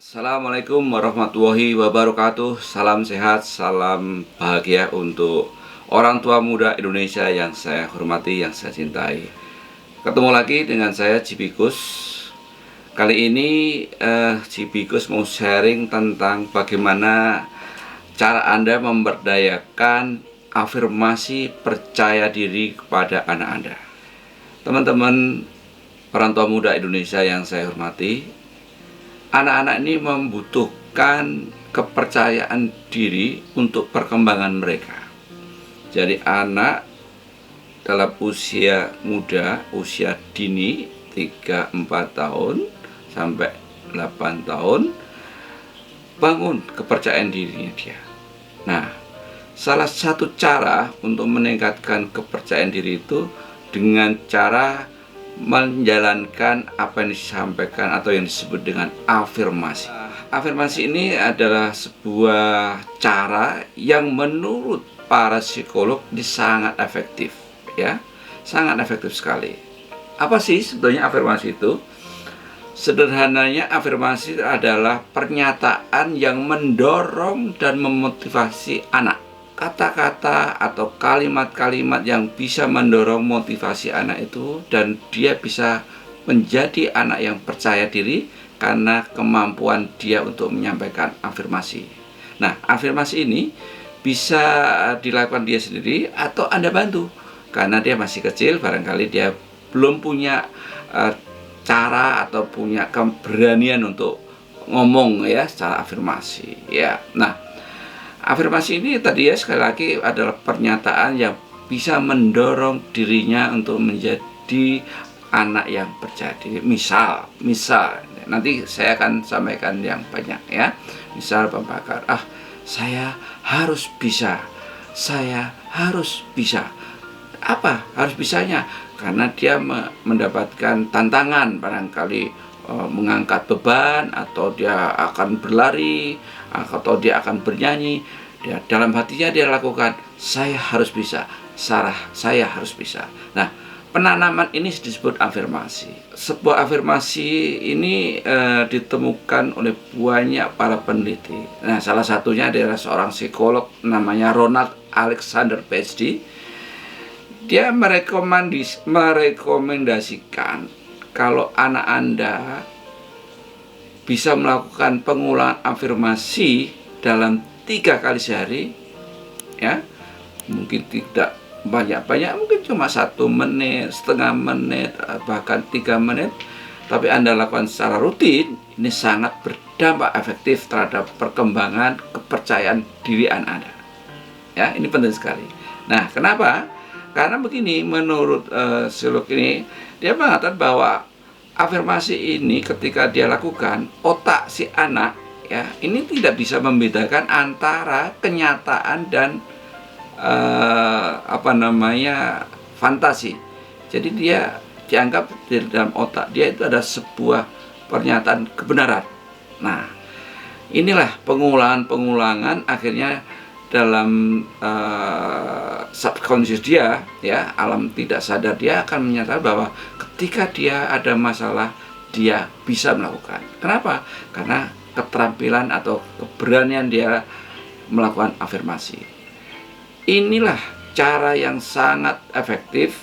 Assalamualaikum warahmatullahi wabarakatuh. Salam sehat, salam bahagia untuk orang tua muda Indonesia yang saya hormati, yang saya cintai. Ketemu lagi dengan saya Cibikus. Kali ini Cibikus mau sharing tentang bagaimana cara Anda memberdayakan afirmasi percaya diri kepada anak Anda. Teman-teman orang tua muda Indonesia yang saya hormati, anak-anak ini membutuhkan kepercayaan diri untuk perkembangan mereka. Jadi anak dalam usia muda, usia dini 3-4 tahun sampai 8 tahun, bangun kepercayaan dirinya dia. Nah, salah satu cara untuk meningkatkan kepercayaan diri itu dengan cara menjalankan apa yang disampaikan atau yang disebut dengan afirmasi. Afirmasi ini adalah sebuah cara yang menurut para psikolog ini sangat efektif, ya, sangat efektif sekali. Apa sih sebetulnya afirmasi itu? Sederhananya, afirmasi adalah pernyataan yang mendorong dan memotivasi anak. Kata-kata atau kalimat-kalimat yang bisa mendorong motivasi anak itu, dan dia bisa menjadi anak yang percaya diri karena kemampuan dia untuk menyampaikan afirmasi. Nah, afirmasi ini bisa dilakukan dia sendiri atau Anda bantu, karena dia masih kecil, barangkali dia belum punya cara atau punya keberanian untuk ngomong ya secara afirmasi ya. Nah, afirmasi ini tadi ya, sekali lagi adalah pernyataan yang bisa mendorong dirinya untuk menjadi anak yang percaya diri. Misal, nanti saya akan sampaikan yang banyak ya. Misal Pak Bakar, saya harus bisa, saya harus bisa. Apa harus bisanya? Karena dia mendapatkan tantangan, barangkali mengangkat beban, atau dia akan berlari, atau dia akan bernyanyi. Dia dalam hatinya dia lakukan, saya harus bisa, saya harus bisa. Nah, penanaman ini disebut afirmasi. Sebuah afirmasi ini ditemukan oleh banyak para peneliti. Nah, salah satunya adalah seorang psikolog namanya Ronald Alexander PhD. Dia merekomendasikan kalau anak Anda bisa melakukan pengulangan afirmasi dalam 3 kali sehari, ya, mungkin tidak banyak-banyak, mungkin cuma 1 menit, setengah menit, bahkan 3 menit, tapi Anda lakukan secara rutin, ini sangat berdampak efektif terhadap perkembangan kepercayaan diri anak Anda. Ya, ini penting sekali. Nah, kenapa? Karena begini, menurut psikolog ini, dia mengatakan bahwa afirmasi ini ketika dia lakukan, otak si anak ya ini tidak bisa membedakan antara kenyataan dan fantasi. Jadi dia dianggap di dalam otak dia itu ada sebuah pernyataan kebenaran. Nah, inilah pengulangan akhirnya dalam subconscious dia, ya, alam tidak sadar dia akan menyatakan bahwa ketika dia ada masalah, dia bisa melakukan. Kenapa? Karena keterampilan atau keberanian dia melakukan afirmasi. Inilah cara yang sangat efektif,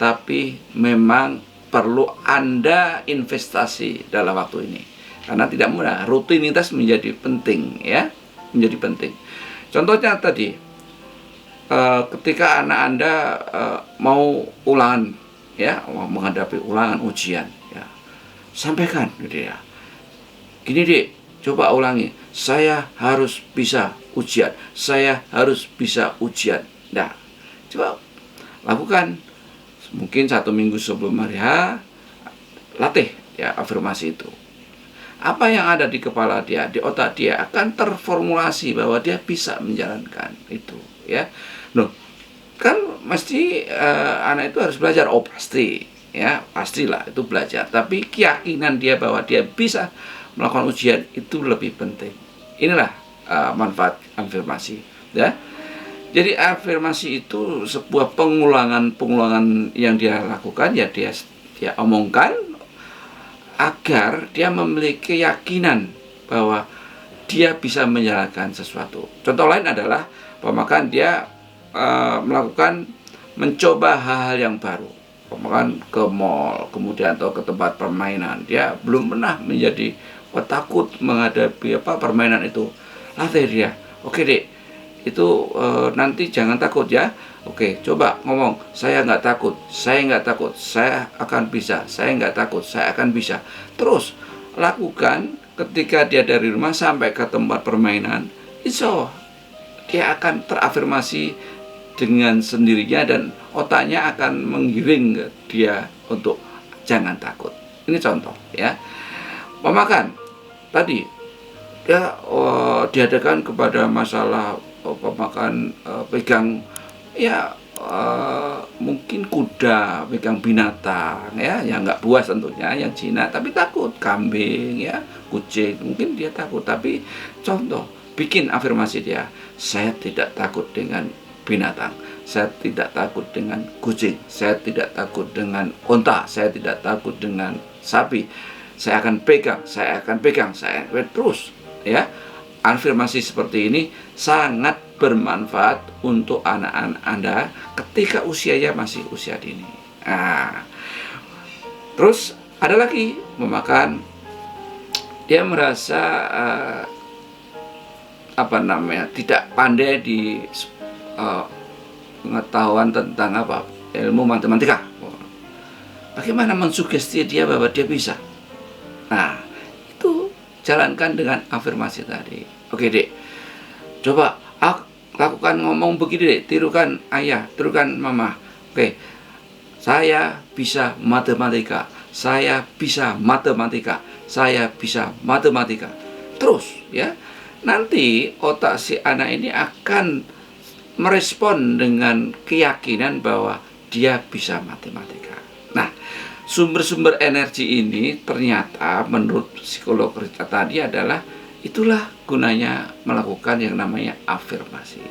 tapi memang perlu Anda investasi dalam waktu ini. Karena tidak mudah, rutinitas menjadi penting ya, menjadi penting. Contohnya tadi, ketika anak Anda mau ulangan, ya, menghadapi ulangan ujian, ya, sampaikan gitu ya. Gini Dek, coba ulangi. Saya harus bisa ujian. Saya harus bisa ujian. Nah, coba lakukan. Mungkin 1 minggu sebelum hari H, latih ya afirmasi itu. Apa yang ada di kepala dia, di otak dia akan terformulasi bahwa dia bisa menjalankan itu, ya. Loh, kan mesti anak itu harus belajar. Oh, pasti, ya, pastilah itu belajar. Tapi keyakinan dia bahwa dia bisa melakukan ujian itu lebih penting. Inilah manfaat afirmasi, ya. Jadi afirmasi itu sebuah pengulangan yang dia lakukan, ya, dia omongkan agar dia memiliki keyakinan bahwa dia bisa menjalankan sesuatu. Contoh lain adalah pemakan dia mencoba hal-hal yang baru, pemakan ke mall, kemudian atau ke tempat permainan. Dia belum pernah menjadi takut menghadapi permainan itu. Latih dia, oke dek, itu nanti jangan takut ya. Oke, coba ngomong, saya nggak takut, saya nggak takut, saya akan bisa, saya nggak takut, saya akan bisa. Terus lakukan ketika dia dari rumah sampai ke tempat permainan, insya Allah dia akan terafirmasi dengan sendirinya dan otaknya akan menggiring dia untuk jangan takut. Ini contoh ya. Pemakan tadi dia dihadapkan kepada masalah pemakan pegang ya mungkin kuda, pegang binatang ya, yang nggak puas tentunya, yang Cina tapi takut, kambing ya, kucing, mungkin dia takut. Tapi contoh, bikin afirmasi dia, saya tidak takut dengan binatang, saya tidak takut dengan kucing, saya tidak takut dengan onta, saya tidak takut dengan sapi, saya akan pegang, saya akan pegang, saya terus ya. Afirmasi seperti ini sangat bermanfaat untuk anak-anak Anda ketika usianya masih usia dini. Nah, terus ada lagi memakan, dia merasa tidak pandai di pengetahuan tentang ilmu matematika. Bagaimana mensugesti dia bahwa dia bisa? Nah, itu jalankan dengan afirmasi tadi. Oke dek, coba lakukan ngomong begini dek, tirukan ayah, tirukan mama. Oke, saya bisa matematika, saya bisa matematika, saya bisa matematika. Terus ya, nanti otak si anak ini akan merespon dengan keyakinan bahwa dia bisa matematika. Nah, sumber-sumber energi ini ternyata menurut psikolog kita tadi adalah itulah gunanya melakukan yang namanya afirmasi.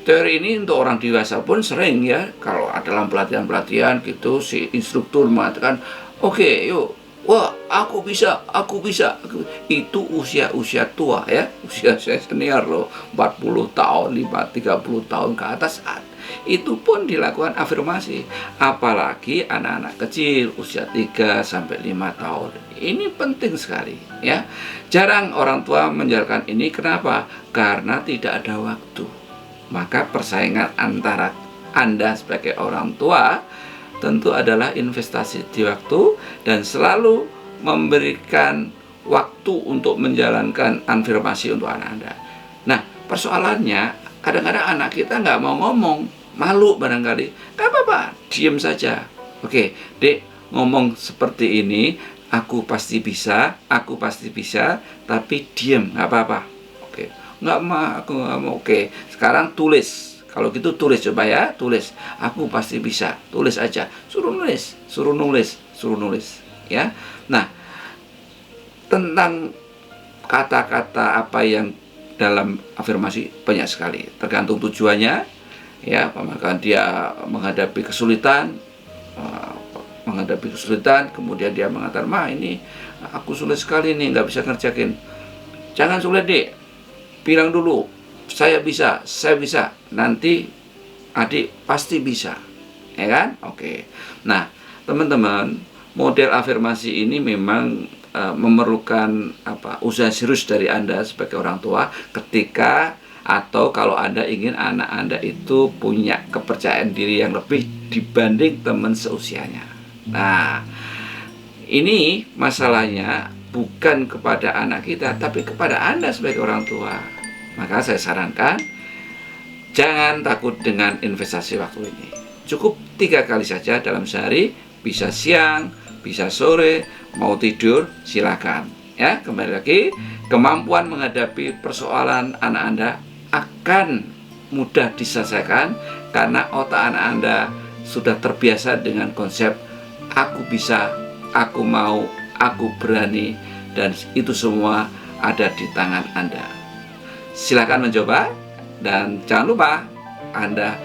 Teori ini untuk orang dewasa pun sering ya, kalau dalam pelatihan-pelatihan gitu si instruktur mengatakan, oke, yuk, wah, aku bisa. Itu usia tua ya, usia saya senior loh, 40 tahun, 30 tahun ke atas. Itu pun dilakukan afirmasi. Apalagi anak-anak kecil usia 3 sampai 5 tahun. Ini penting sekali ya. Jarang orang tua menjalankan ini. Kenapa? Karena tidak ada waktu. Maka persaingan antara Anda sebagai orang tua tentu adalah investasi di waktu dan selalu memberikan waktu untuk menjalankan afirmasi untuk anak Anda. Nah, persoalannya kadang-kadang anak kita nggak mau ngomong, malu barangkali. Gak apa-apa, diem saja. Oke, dek, ngomong seperti ini, aku pasti bisa, tapi diem, nggak apa-apa. Oke, aku nggak mau. Oke, sekarang tulis. Kalau gitu tulis, coba ya, tulis. Aku pasti bisa, tulis aja. Suruh nulis, ya. Nah, tentang kata-kata apa yang dalam afirmasi banyak sekali, tergantung tujuannya. Ya, apakah dia menghadapi kesulitan, kemudian dia mengatakan, ini aku sulit sekali nih, nggak bisa ngerjain. Jangan sulit deh, bilang dulu, saya bisa, nanti adik pasti bisa, ya kan? Oke. Nah, teman-teman, model afirmasi ini memang memerlukan usaha serius dari Anda sebagai orang tua ketika atau kalau Anda ingin anak Anda itu punya kepercayaan diri yang lebih dibanding teman seusianya. Nah, ini masalahnya bukan kepada anak kita, tapi kepada Anda sebagai orang tua. Maka saya sarankan, jangan takut dengan investasi waktu ini. Cukup 3 kali saja dalam sehari, bisa siang, bisa sore, mau tidur, silakan. Ya, kembali lagi, kemampuan menghadapi persoalan anak Anda akan mudah diselesaikan karena otak anak Anda sudah terbiasa dengan konsep aku bisa, aku mau, aku berani, dan itu semua ada di tangan Anda. Silakan mencoba dan jangan lupa Anda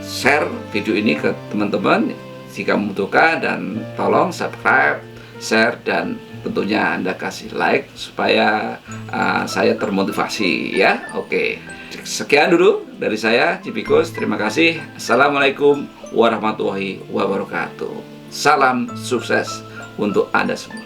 share video ini ke teman-teman jika membutuhkan, dan tolong subscribe share, dan tentunya Anda kasih like supaya saya termotivasi ya. Oke, sekian dulu dari saya, Cipikus. Terima kasih. Assalamualaikum warahmatullahi wabarakatuh. Salam sukses untuk Anda semua.